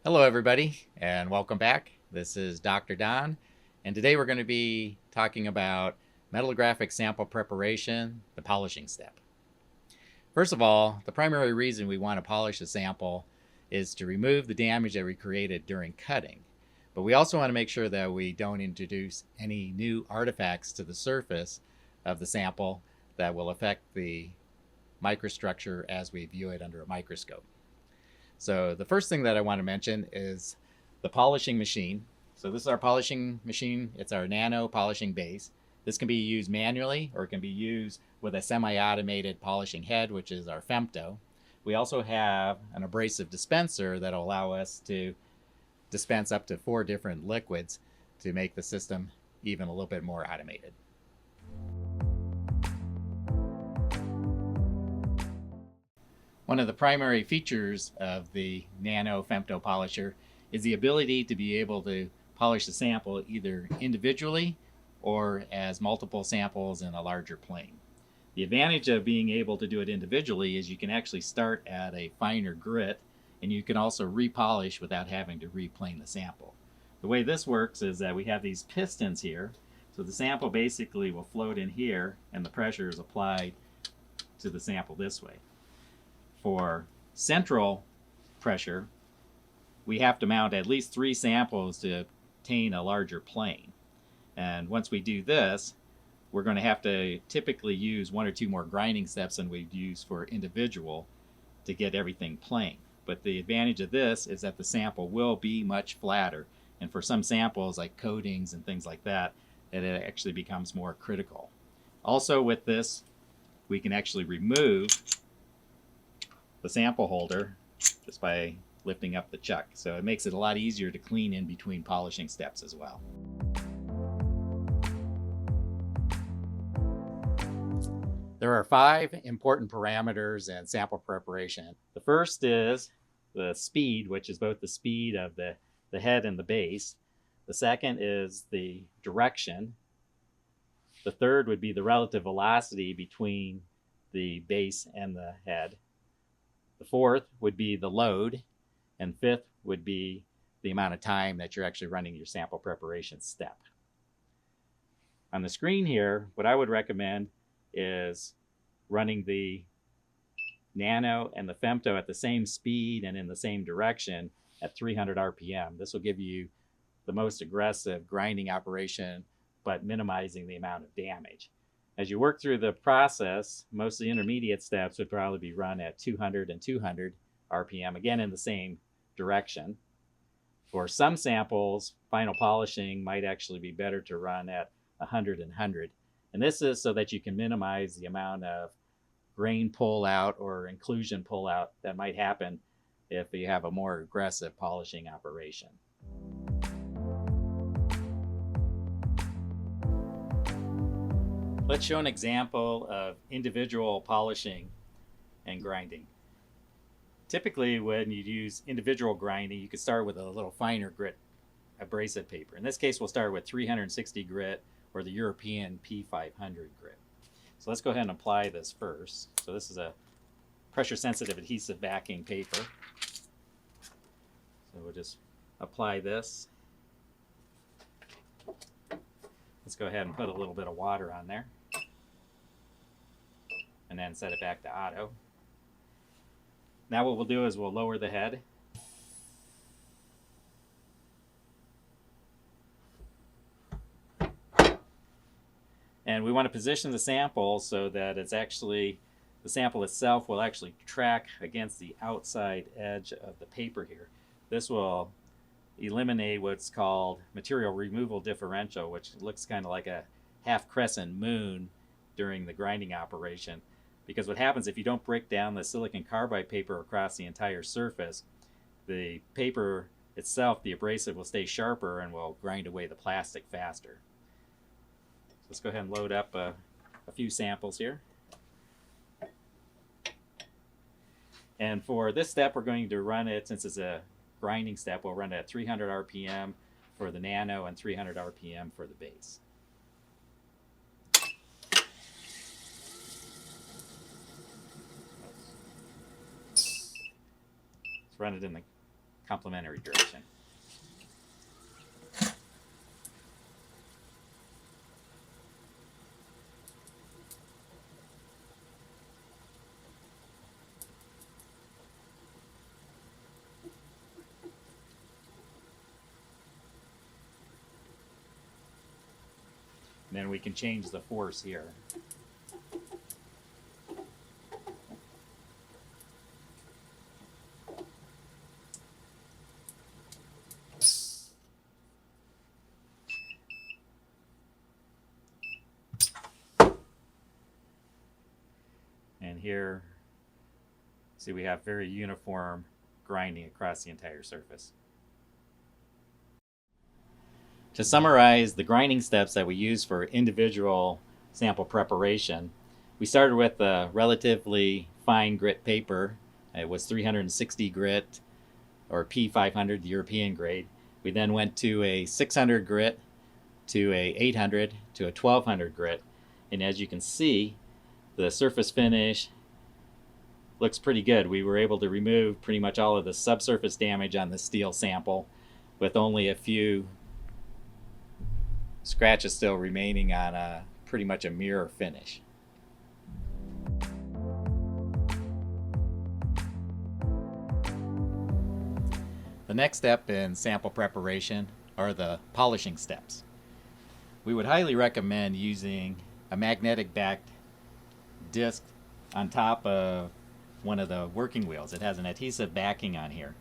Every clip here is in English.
Hello everybody and welcome back. This is Dr. Don and today we're going to be talking about metallographic sample preparation, the polishing step. First of all, the primary reason we want to polish a sample is to remove the damage that we created during cutting. But we also want to make sure that we don't introduce any new artifacts to the surface of the sample that will affect the microstructure as we view it under a microscope. So the first thing that I want to mention is the polishing machine. So this is our polishing machine. It's our Nano polishing base. This can be used manually or it can be used with a semi-automated polishing head, which is our FEMTO. We also have an abrasive dispenser that will allow us to dispense up to 4 different liquids to make the system even a little bit more automated. One of the primary features of the Nano FEMTO polisher is the ability to be able to polish the sample either individually or as multiple samples in a larger plane. The advantage of being able to do it individually is you can actually start at a finer grit and you can also repolish without having to replane the sample. The way this works is that we have these pistons here, so the sample basically will float in here and the pressure is applied to the sample this way. For central pressure, we have to mount at least 3 samples to obtain a larger plane. And once we do this, we're going to have to typically use 1 or 2 more grinding steps than we'd use for individual to get everything plane. But the advantage of this is that the sample will be much flatter. And for some samples like coatings and things like that, it actually becomes more critical. Also with this, we can actually remove the sample holder just by lifting up the chuck. So it makes it a lot easier to clean in between polishing steps as well. There are 5 important parameters in sample preparation. The first is the speed, which is both the speed of the head and the base. The second is the direction. The third would be the relative velocity between the base and the head. The fourth would be the load, and fifth would be the amount of time that you're actually running your sample preparation step. On the screen here, what I would recommend is running the Nano and the FEMTO at the same speed and in the same direction at 300 RPM. This will give you the most aggressive grinding operation, but minimizing the amount of damage. As you work through the process, most of the intermediate steps would probably be run at 200 and 200 RPM, again in the same direction. For some samples, final polishing might actually be better to run at 100 and 100. And this is so that you can minimize the amount of grain pull out or inclusion pull out that might happen if you have a more aggressive polishing operation. Let's show an example of individual polishing and grinding. Typically, when you use individual grinding, you could start with a little finer grit abrasive paper. In this case, we'll start with 360 grit or the European P500 grit. So let's go ahead and apply this first. So this is a pressure-sensitive adhesive backing paper. So we'll just apply this. Let's go ahead and put a little bit of water on there. And then set it back to auto. Now what we'll do is we'll lower the head. And we want to position the sample so that it's actually, the sample itself will actually track against the outside edge of the paper here. This will eliminate what's called material removal differential, which looks kind of like a half crescent moon during the grinding operation. Because what happens if you don't break down the silicon carbide paper across the entire surface, the paper itself, the abrasive, will stay sharper and will grind away the plastic faster. So let's go ahead and load up a few samples here. And for this step, we're going to run it, since it's a grinding step, we'll run it at 300 RPM for the Nano and 300 RPM for the base. Let's run it in the complementary direction. Then we can change the force here. And here, see, we have very uniform grinding across the entire surface. To summarize the grinding steps that we use for individual sample preparation, we started with a relatively fine grit paper. It was 360 grit, or P500, the European grade. We then went to a 600 grit, to a 800, to a 1200 grit. And as you can see, the surface finish looks pretty good. We were able to remove pretty much all of the subsurface damage on the steel sample with only a few scratches still remaining on pretty much a mirror finish. The next step in sample preparation are the polishing steps. We would highly recommend using a magnetic backed disc on top of one of the working wheels. It has an adhesive backing on here.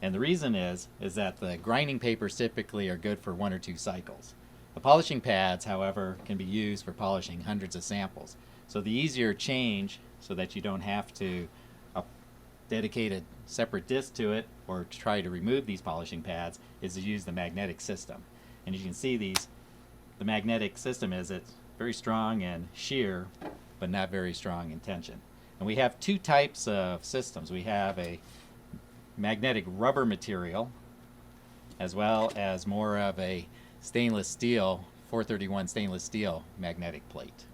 And the reason is that the grinding papers typically are good for 1 or 2 cycles. The polishing pads, however, can be used for polishing hundreds of samples. So the easier change, so that you don't have to dedicate a separate disc to it or to try to remove these polishing pads, is to use the magnetic system. And you can see the magnetic system it's very strong and shear, but not very strong in tension. And we have 2 types of systems. We have a magnetic rubber material, as well as more of a stainless steel, 431 stainless steel magnetic plate.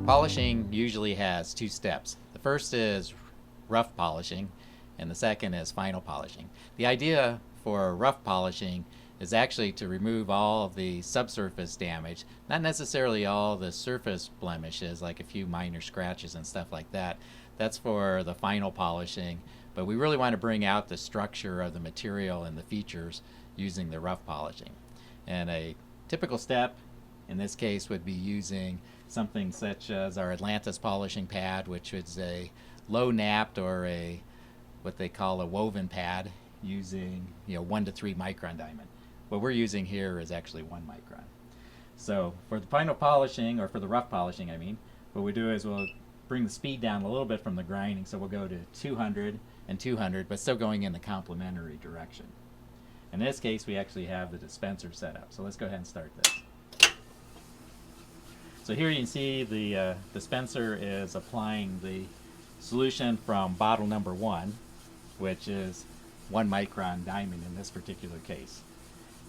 Polishing usually has 2 steps. The first is rough polishing, and the second is final polishing. The idea for rough polishing is actually to remove all of the subsurface damage, not necessarily all the surface blemishes, like a few minor scratches and stuff like that. That's for the final polishing, but we really want to bring out the structure of the material and the features using the rough polishing. And a typical step in this case would be using something such as our Atlantis polishing pad, which is a low napped or a what they call a woven pad, using 1 to 3 micron diamond. What we're using here is actually 1 micron. So for the final polishing, or for the rough polishing I mean, what we do is we'll bring the speed down a little bit from the grinding, so we'll go to 200 and 200, but still going in the complementary direction. In this case, we actually have the dispenser set up, so let's go ahead and start this. So here you can see the dispenser is applying the solution from bottle number 1, which is 1 micron diamond in this particular case.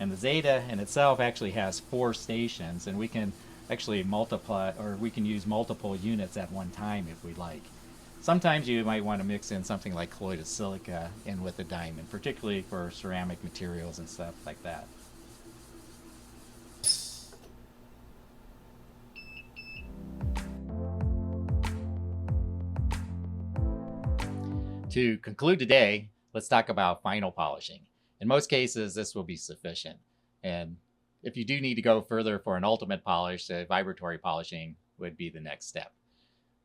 And the Zeta in itself actually has 4 stations, and we can actually multiply, or we can use multiple units at one time if we like. Sometimes you might want to mix in something like colloidal silica in with the diamond, particularly for ceramic materials and stuff like that. To conclude today, let's talk about final polishing. In most cases, this will be sufficient. And if you do need to go further for an ultimate polish, vibratory polishing would be the next step.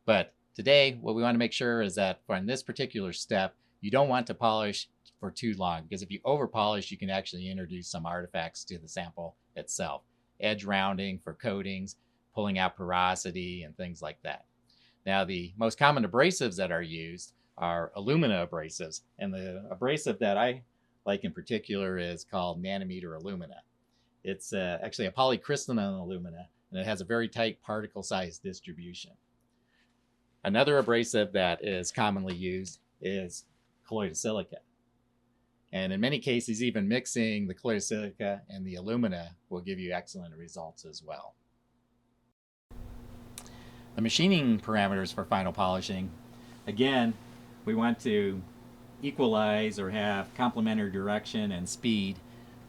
But today, what we want to make sure is that for this particular step, you don't want to polish for too long, because if you over polish, you can actually introduce some artifacts to the sample itself. Edge rounding for coatings, pulling out porosity, and things like that. Now, the most common abrasives that are used are alumina abrasives, and the abrasive that I like in particular is called nanometer alumina. It's actually a polycrystalline alumina, and it has a very tight particle size distribution. Another abrasive that is commonly used is colloidal silica. And in many cases, even mixing the colloidal silica and the alumina will give you excellent results as well. The machining parameters for final polishing Again, we want to equalize or have complementary direction and speed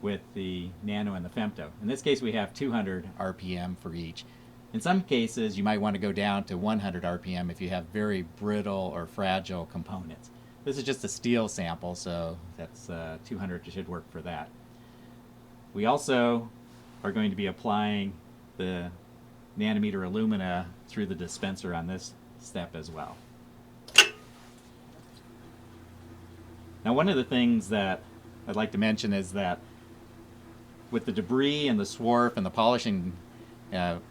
with the Nano and the FEMTO. In this case, we have 200 RPM for each. In some cases, you might want to go down to 100 RPM if you have very brittle or fragile components. This is just a steel sample, so that's 200 should work for that. We also are going to be applying the nanometer alumina through the dispenser on this step as well. Now, one of the things that I'd like to mention is that with the debris and the swarf and the polishing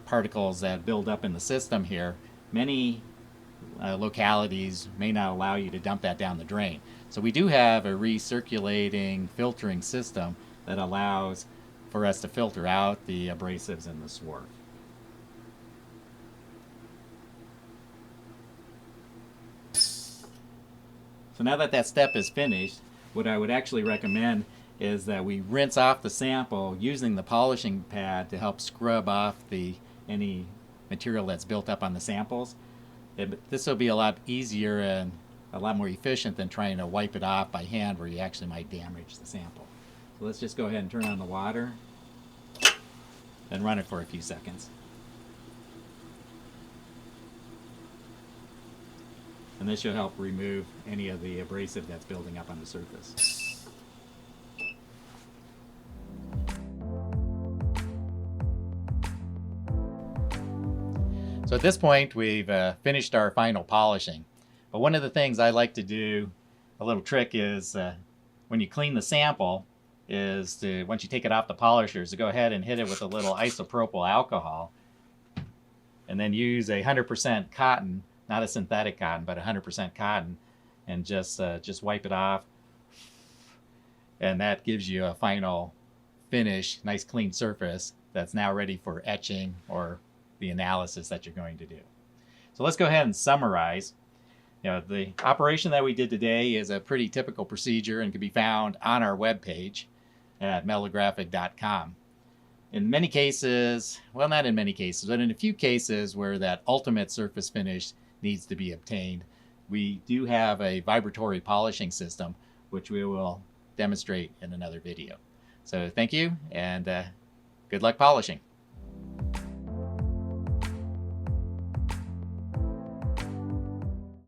particles that build up in the system here, many localities may not allow you to dump that down the drain. So we do have a recirculating filtering system that allows for us to filter out the abrasives and the swarf. So now that that step is finished, what I would actually recommend is that we rinse off the sample using the polishing pad to help scrub off any material that's built up on the samples. This will be a lot easier and a lot more efficient than trying to wipe it off by hand, where you actually might damage the sample. So let's just go ahead and turn on the water and run it for a few seconds. And this should help remove any of the abrasive that's building up on the surface. So at this point, we've finished our final polishing. But one of the things I like to do, a little trick is when you clean the sample, is to, once you take it off the polishers, to go ahead and hit it with a little isopropyl alcohol, and then use 100% cotton, not a synthetic cotton, but 100% cotton, and just wipe it off. And that gives you a final finish, nice clean surface that's now ready for etching or the analysis that you're going to do. So let's go ahead and summarize. The operation that we did today is a pretty typical procedure and can be found on our webpage at metallographic.com. In many cases, well, not in many cases, but in a few cases where that ultimate surface finish needs to be obtained, we do have a vibratory polishing system, which we will demonstrate in another video. So thank you, and good luck polishing.